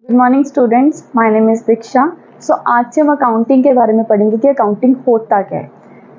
Good morning students, my name is Diksha. So आज से हम अकाउंटिंग के बारे में पढ़ेंगे कि अकाउंटिंग होता क्या है।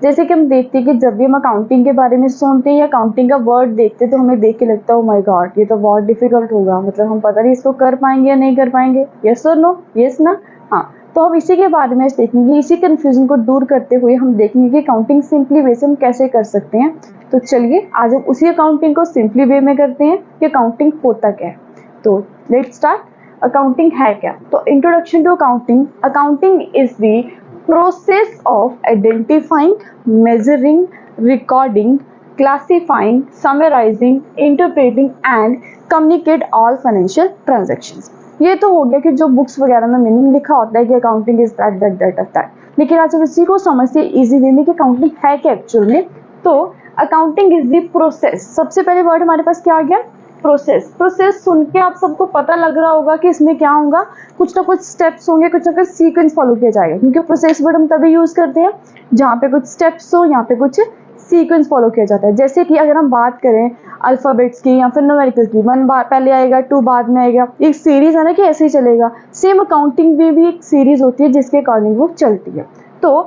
जैसे कि हम देखते हैं कि जब भी हम अकाउंटिंग के बारे में सुनते हैं या अकाउंटिंग का वर्ड देखते हैं तो हमें देख के लगता है ओ माय गॉड, ये तो बहुत डिफिकल्ट होगा, मतलब हम पता नहीं इसको कर पाएंगे या नहीं कर पाएंगे। यस और नो? यस ना? हाँ, तो हम इसी के बारे में देखेंगे। इसी कन्फ्यूजन को दूर करते हुए हम देखेंगे कि अकाउंटिंग सिंपली वे से हम कैसे कर सकते हैं। तो चलिए आज हम उसी अकाउंटिंग को सिंपली वे में करते हैं कि अकाउंटिंग होता क्या है। तो लेट्स स्टार्ट। अकाउंटिंग है क्या? तो introduction to accounting. Accounting is the process of identifying, measuring, recording, classifying, summarising, interpreting and communicate all financial transactions. ये तो हो गया कि जो बुक्स वगैरह में मीनिंग लिखा होता है कि accounting is that that that that, लेकिन आज हम इसी को समझते हैं इजी वे में कि अकाउंटिंग है क्या एक्चुअल में। तो अकाउंटिंग इज द प्रोसेस। सबसे पहले वर्ड हमारे पास क्या आ गया? प्रोसेस। प्रोसेस सुन के आप सबको पता लग रहा होगा कि इसमें क्या होगा, कुछ ना कुछ स्टेप्स होंगे, कुछ ना कुछ सीक्वेंस फॉलो किया जाएगा, क्योंकि प्रोसेस वर्ड हम तभी यूज करते हैं जहाँ पे कुछ स्टेप्स हो, यहाँ पे कुछ सीक्वेंस फॉलो किया जाता है। जैसे कि अगर हम बात करें अल्फाबेट्स की या फिर न्यूमेरिकल की, 1 बार पहले आएगा, 2 बाद में आएगा, एक सीरीज है ना कि ऐसे ही चलेगा। सेम अकाउंटिंग में भी एक सीरीज होती है जिसके अकॉर्डिंग वो चलती है। तो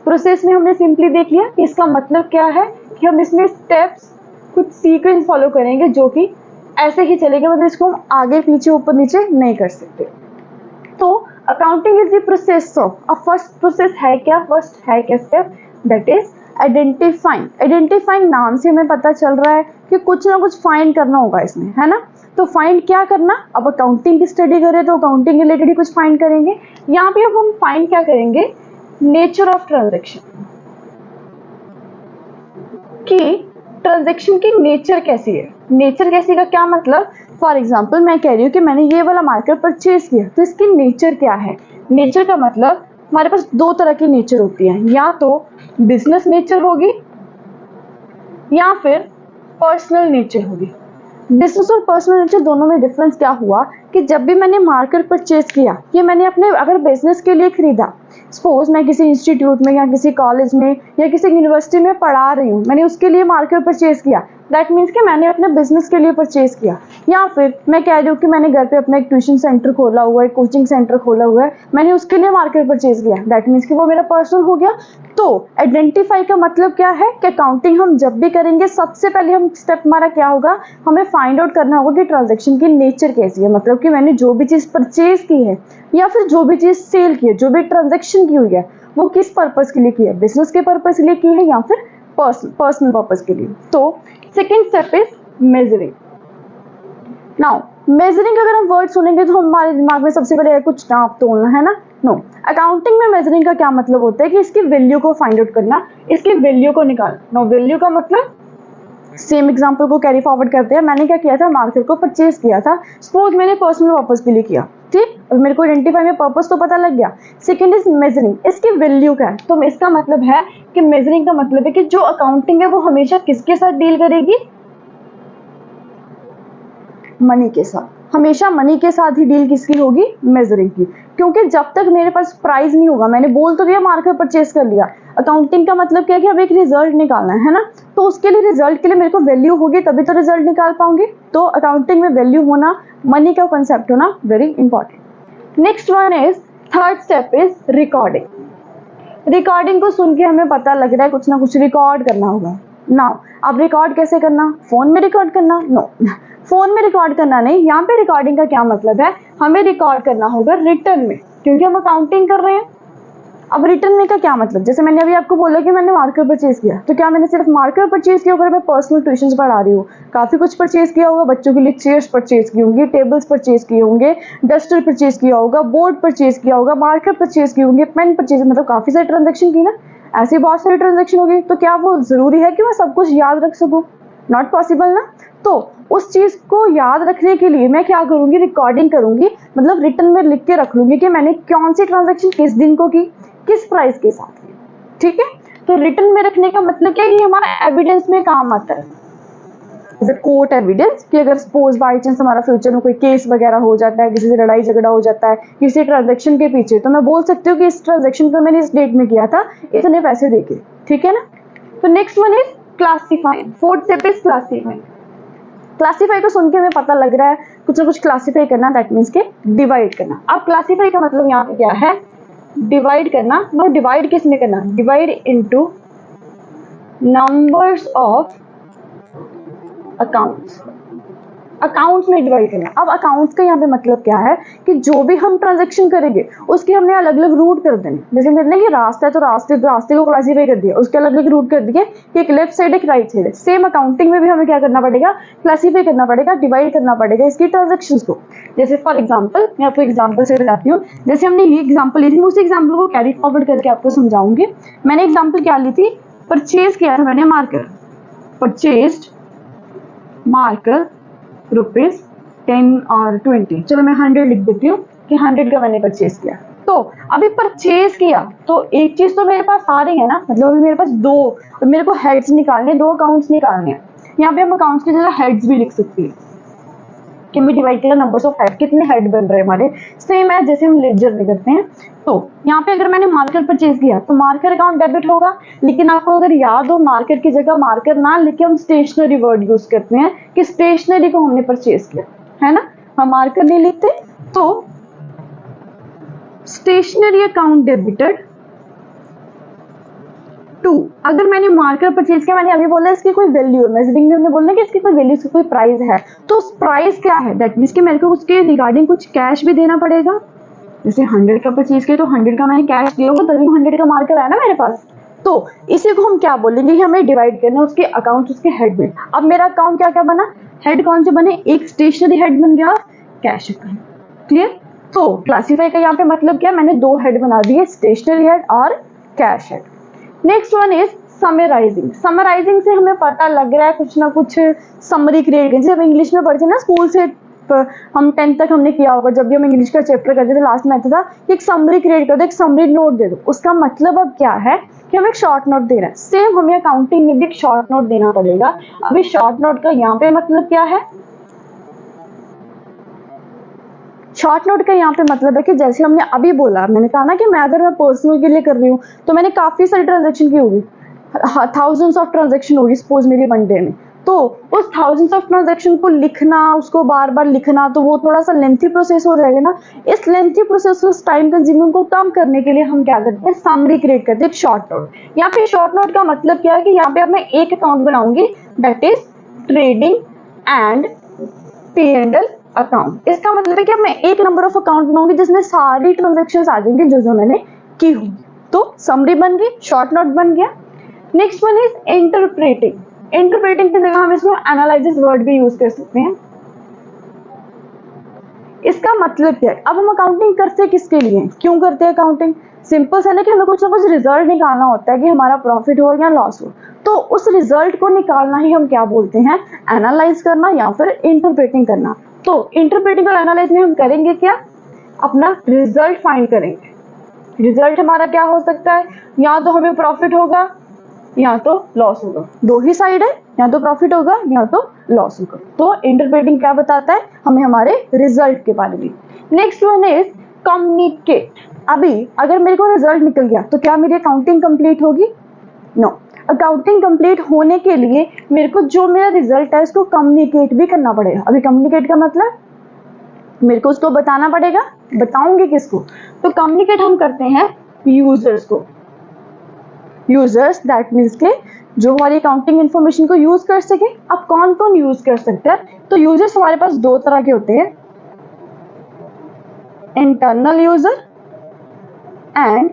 प्रोसेस में हमने सिंपली देख लिया, इसका मतलब क्या है कि हम इसमें स्टेप्स कुछ सीक्वेंस फॉलो करेंगे जो कि ऐसे ही चलेगा, मतलब इसको हम आगे पीछे ऊपर नीचे नहीं कर सकते। तो accounting is the process of, अब फर्स्ट प्रोसेस है क्या, फर्स्ट है क्या step, that is identifying. Identifying नाम से हमें पता चल रहा है कि कुछ ना कुछ फाइंड करना होगा इसमें, है ना। तो फाइंड क्या करना, अब अकाउंटिंग की स्टडी करें तो अकाउंटिंग रिलेटेड ही कुछ फाइंड करेंगे। यहाँ पे अब हम फाइंड क्या करेंगे, नेचर ऑफ ट्रांजेक्शन, कि ट्रांजेक्शन की नेचर कैसी है। नेचर कैसी का क्या मतलब, फॉर एग्जाम्पल मैं कह रही हूँ कि मैंने ये वाला मार्कर परचेज किया, तो इसकी नेचर क्या है। नेचर का मतलब हमारे पास दो तरह की नेचर होती है, या तो बिजनेस नेचर होगी या फिर पर्सनल नेचर होगी। बिजनेस और पर्सनल नेचर दोनों में डिफरेंस क्या हुआ कि जब भी मैंने मार्कर परचेज किया, ये मैंने अपने अगर बिजनेस के लिए खरीदा, सपोज मैं किसी इंस्टीट्यूट में या किसी कॉलेज में या किसी यूनिवर्सिटी में पढ़ा रही हूँ, मैंने उसके लिए मार्कर परचेज किया, दैट मीन्स कि मैंने अपने बिजनेस के लिए परचेज किया। या फिर मैं कह रही हूँ कि मैंने घर पे अपना एक ट्यूशन सेंटर खोला हुआ है, कोचिंग सेंटर खोला हुआ है, मैंने उसके लिए मार्कर परचेज किया, दैट मीन्स कि वो मेरा पर्सनल हो गया। तो आइडेंटिफाई का मतलब क्या है कि अकाउंटिंग हम जब भी करेंगे सबसे पहले हम स्टेप हमारा क्या होगा, हमें फाइंड आउट करना होगा कि ट्रांजैक्शन की नेचर कैसी है, मतलब कि मैंने जो भी चीज़ परचेज की है या फिर जो भी चीज़ सेल की है, जो भी ट्रांजैक्शन की हुई है, वो किस पर्पज़ के लिए की है, बिजनेस के पर्पज़ के लिए की है या फिर पर्सनल पर्पज़ के लिए। तो second step is measuring. Now measuring अगर हम वर्ड सुनेंगे तो हमारे दिमाग में सबसे पहले कुछ नाप तोलना, है ना। नो, अकाउंटिंग में मेजरिंग का क्या मतलब होता है कि इसकी वैल्यू को फाइंड आउट करना, इसकी वैल्यू को निकालना। नो, वैल्यू का मतलब सेम एग्जांपल को कैरी फॉरवर्ड करते हैं। मैंने क्या किया था, मार्केट को परचेज किया था, सपोज मैंने पर्सनल पर्पज के लिए किया, ठीक, और मेरे को आइडेंटिफाई में पर्पज तो पता लग गया। सेकंड इज मेजरिंग, इसकी वैल्यू क्या है। तो इसका मतलब है कि मेजरिंग का मतलब है कि जो अकाउंटिंग है वो हमेशा किसके साथ डील करेगी, मनी के साथ। हमेशा मनी के साथ ही डील किसकी होगी, मेजरिंग की, क्योंकि जब तक मेरे पास प्राइस नहीं होगा, मैंने बोल तो दिया मार्केट परचेज कर लिया, अकाउंटिंग का मतलब क्या है कि अब एक रिजल्ट निकालना है ना, तो उसके लिए रिजल्ट के लिए मेरे को वैल्यू होगी तभी तो रिजल्ट निकाल पाऊंगी। तो अकाउंटिंग में वैल्यू होना, मनी का कंसेप्ट होना very important. Next one is, third step is recording. Recording को सुन के हमें पता लग रहा है कुछ ना कुछ रिकॉर्ड करना होगा। नाउ अब रिकॉर्ड कैसे करना, फोन में रिकॉर्ड करना? नो, फोन में रिकॉर्ड करना नहीं। यहाँ पे रिकॉर्डिंग का क्या मतलब है, हमें रिकॉर्ड करना होगा रिटर्न में, क्योंकि हम अकाउंटिंग कर रहे हैं। अब रिटर्न में का क्या मतलब, जैसे मैंने अभी आपको बोला कि मैंने मार्कर परचेज किया, तो क्या मैंने सिर्फ मार्कर परचेज किया होगा, मैं पर्सनल ट्यूशन पढ़ा रही हूँ, काफी कुछ परचेज किया होगा, बच्चों के लिए चेयर्स परचेज की होंगी, टेबल्स परचेज किए होंगे, डस्टर परचेज किया होगा, बोर्ड परचेज किया होगा, मार्कर परचेज किए होंगे, पेन परचेज, मतलब काफी सारी ट्रांजेक्शन की ना, ऐसी बहुत सारी ट्रांजेक्शन होगी। तो क्या वो जरूरी है कि मैं सब कुछ याद रख सकूँ? नॉट पॉसिबल ना। तो उस चीज को याद रखने के लिए मैं क्या करूंगी, रिकॉर्डिंग करूंगी, मतलब रिटर्न में लिख के रख लूंगी कि मैंने कौन सी ट्रांजेक्शन किस दिन को की, किस प्राइस के साथ की, ठीक है। तो रिटर्न में रखने का मतलब क्या है, ये हमारा एविडेंस में काम आता है, कोर्ट एविडेंस, कि अगर सपोज बाई चांस हमारा फ्यूचर में कोई केस वगैरह हो जाता है, किसी से लड़ाई झगड़ा हो जाता है किसी ट्रांजेक्शन के पीछे, तो मैं बोल सकती हूँ कि इस ट्रांजेक्शन को मैंने इस डेट में किया था, इतने पैसे देके, ठीक है ना। तो next one is classifying. Fourth step is classifying. Classify को सुन के हमें पता लग रहा है कुछ ना कुछ क्लासीफाई करना, दैट मीन्स के डिवाइड करना। अब क्लासीफाई का मतलब यहाँ पे क्या है, डिवाइड करना। नो डिवाइड किस में करना, divide into numbers of accounts, accounts में डिवाइड करना है। अब अकाउंट्स का यहाँ पे मतलब क्या है कि जो भी हम ट्रांजेक्शन करेंगे उसके हमने अलग अलग रूट कर देने। जैसे कहते हैं कि रास्ता है तो रास्ते को क्लासीफाई कर दिया, उसके अलग अलग रूट कर दिए कि एक लेफ्ट साइड एक राइट साइड है। सेम अकाउंटिंग में भी हमें क्या करना पड़ेगा, क्लासीफाई करना पड़ेगा, डिवाइड करना पड़ेगा इसकी ट्रांजेक्शन को। जैसे फॉर एग्जाम्पल मैं आपको एग्जाम्पल से बताती हूँ। जैसे हमने ये एग्जाम्पल ली थी, उसी एग्जाम्पल को कैरी फॉरवर्ड करके आपको समझाऊंगी। मैंने एग्जाम्पल क्या ली थी, परचेज किया था मैंने मार्कर, परचेज मार्कर रुपीज 10 और 20, चलो मैं 100 लिख देती हूँ कि 100 का मैंने परचेज किया। तो अभी परचेज किया तो एक चीज तो मेरे पास आ रही है ना, मतलब अभी मेरे पास दो, मेरे को हेड्स निकालने, दो अकाउंट्स निकालने हैं। यहाँ पे हम अकाउंट्स की जगह हेड्स भी लिख सकते हैं कि मैं डिवाइड किया नंबर्स ऑफ हेड, कितने हेड बन रहे हैं हमारे, सेम है जैसे हम लेजर में करते हैं। तो यहाँ पे अगर मैंने मार्कर परचेज किया तो मार्कर अकाउंट डेबिट होगा, लेकिन आपको अगर याद हो मार्कर की जगह मार्कर ना लिख के हम स्टेशनरी वर्ड यूज करते हैं कि स्टेशनरी को हमने परचेज किया, है ना, हम मार्कर नहीं लिखते। तो स्टेशनरी अकाउंट डेबिटेड टू, अगर मैंने मार्कर परचेज किया, मैंने अभी बोला इसकी कोई वैल्यू है, मेजरिंग में हमने बोलना कि इसकी कोई वैल्यू, इसकी कोई प्राइस है, तो उस प्राइस क्या है, दैट मीन्स कि मेरे को उसके रिगार्डिंग कुछ कैश भी देना पड़ेगा। जैसे 100 का परचेज किया तो 100 का मैंने कैश दिया होगा, तभी 100 का मार्कर आया ना मेरे पास। तो इसी को हम क्या बोलेंगे कि हमें डिवाइड करना उसके अकाउंट, उसके हेड में। अब मेरा अकाउंट क्या क्या बना, हेड कौन से बने, एक स्टेशनरी हेड बन गया, कैश अकाउंट, क्लियर। तो क्लासीफाई का यहाँ पे मतलब क्या, मैंने दो हेड बना दिए, स्टेशनरी हेड और cash head. Next one is summarising. Summarising से हमें पता लग रहा है कुछ ना कुछ समरी क्रिएट करनी। जब इंग्लिश में पढ़ते ना स्कूल से, हम 10th तक हमने किया होगा, जब भी हम इंग्लिश का चैप्टर करते थे लास्ट में आता था कि एक समरी क्रिएट कर दो, एक समरी नोट दे दो। उसका मतलब अब क्या है कि हमें एक शॉर्ट नोट देना है। सेम हमें अकाउंटिंग में भी एक शॉर्ट नोट देना पड़ेगा। अभी शॉर्ट नोट का यहाँ पे मतलब क्या है, शॉर्ट नोट का यहाँ पे मतलब है कि जैसे हमने अभी बोला, मैंने कहा ना कि मैं अगर मैं पर्सनल के लिए कर रही हूँ तो मैंने काफी सारी ट्रांजेक्शन की होगी, थाउजेंड्स ऑफ ट्रांजेक्शन होगी सपोज मेरी वन डे में। तो उस थाउजेंड्स ऑफ ट्रांजेक्शन को लिखना, उसको बार बार लिखना, तो वो थोड़ा सा लेंथी प्रोसेस हो जाएगा ना। इस लेंथी प्रोसेस को, टाइम कंज्यूमिंग को कम करने के लिए हम क्या करते हैं, समरी क्रिएट करते हैं, शॉर्ट नोट। यहाँ पे शॉर्ट नोट का मतलब क्या है कि यहाँ पे अब मैं एक अकाउंट बनाऊंगी, that is trading and P&L account. इसका मतलब है कि मैं एक नंबर ऑफ अकाउंट बनाऊंगी जिसमें सारी ट्रांजेक्शंस आ जाएंगी जो जो मैंने की होंगी। तो समरी बन गई, शॉर्ट नोट बन गया। Next one is interpreting. Interpreting की जगह हम इसमें एनालिसिस वर्ड भी यूज कर सकते हैं। इसका मतलब क्या है, अब हम अकाउंटिंग करते किसके लिए, क्यों करते हैं अकाउंटिंग, सिंपल सा है कि हमें कुछ ना कुछ रिजल्ट निकालना होता है कि हमारा प्रॉफिट हो या लॉस हो। तो उस रिजल्ट को निकालना ही हम क्या बोलते हैं, एनालाइज करना या फिर इंटरप्रेटिंग करना। तो इंटरप्रेटिंग और एनालाइज में हम करेंगे क्या, अपना रिजल्ट फाइंड करेंगे। रिजल्ट हमारा क्या हो सकता है, या तो हमें प्रॉफिट होगा या तो लॉस होगा, दो ही साइड है, या तो प्रॉफिट होगा या तो लॉस होगा। तो इंटरप्रेटिंग क्या बताता है हमें, हमारे रिजल्ट के बारे में। Next one is communicate. अभी अगर मेरे को रिजल्ट निकल गया तो क्या मेरी अकाउंटिंग कंप्लीट होगी, नो। अकाउंटिंग कंप्लीट होने के लिए मेरे को जो मेरा रिजल्ट है उसको कम्युनिकेट भी करना पड़ेगा। अभी कम्युनिकेट का मतलब मेरे को उसको बताना पड़ेगा, बताऊंगे किसको, तो कम्युनिकेट हम करते हैं यूजर्स को। यूजर्स दैट मीन्स के जो हमारी अकाउंटिंग इन्फॉर्मेशन को यूज कर सके। अब कौन कौन यूज कर सकता है, तो यूजर्स हमारे पास दो तरह के होते हैं, internal user and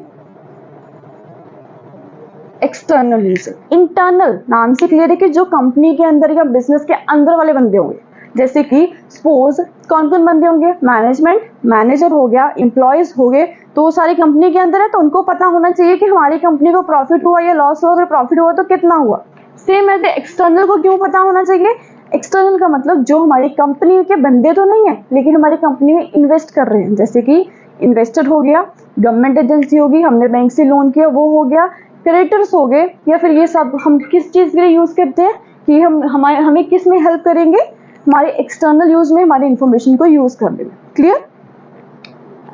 external user. Internal नाम से क्लियर है कि जो कंपनी के अंदर या बिजनेस के अंदर वाले बंदे होंगे, जैसे कि सपोज कौन कौन बंदे होंगे, मैनेजमेंट, मैनेजर हो गया, एम्प्लॉयज हो गए, तो वो सारी कंपनी के अंदर है, तो उनको पता होना चाहिए कि हमारी कंपनी को प्रॉफिट हुआ या लॉस हुआ, अगर प्रॉफिट हुआ तो कितना हुआ। सेम ऐसे एक्सटर्नल को क्यों पता होना चाहिए, एक्सटर्नल का मतलब जो हमारी कंपनी के बंदे तो नहीं है लेकिन हमारी कंपनी में इन्वेस्ट कर रहे हैं, जैसे कि इन्वेस्टर हो गया, गवर्नमेंट एजेंसी होगी, हमने बैंक से लोन किया वो हो गया, क्रेडिटर्स हो गए, या फिर ये सब हम किस चीज के लिए यूज करते हैं कि हमें किस में हेल्प करेंगे, हमारे एक्सटर्नल यूज में हमारी इंफॉर्मेशन को यूज करने में। Clear.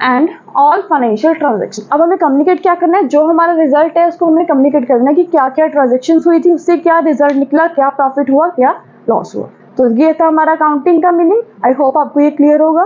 And all financial transaction. अब हमें कम्युनिकेट क्या करना है, जो हमारा रिजल्ट है उसको हमें कम्युनिकेट करना है कि क्या क्या ट्रांजेक्शन हुई थी, उससे क्या रिजल्ट निकला, क्या प्रॉफिट हुआ क्या लॉस हुआ। तो ये था हमारा अकाउंटिंग का मीनिंग। आई होप आपको ये क्लियर होगा।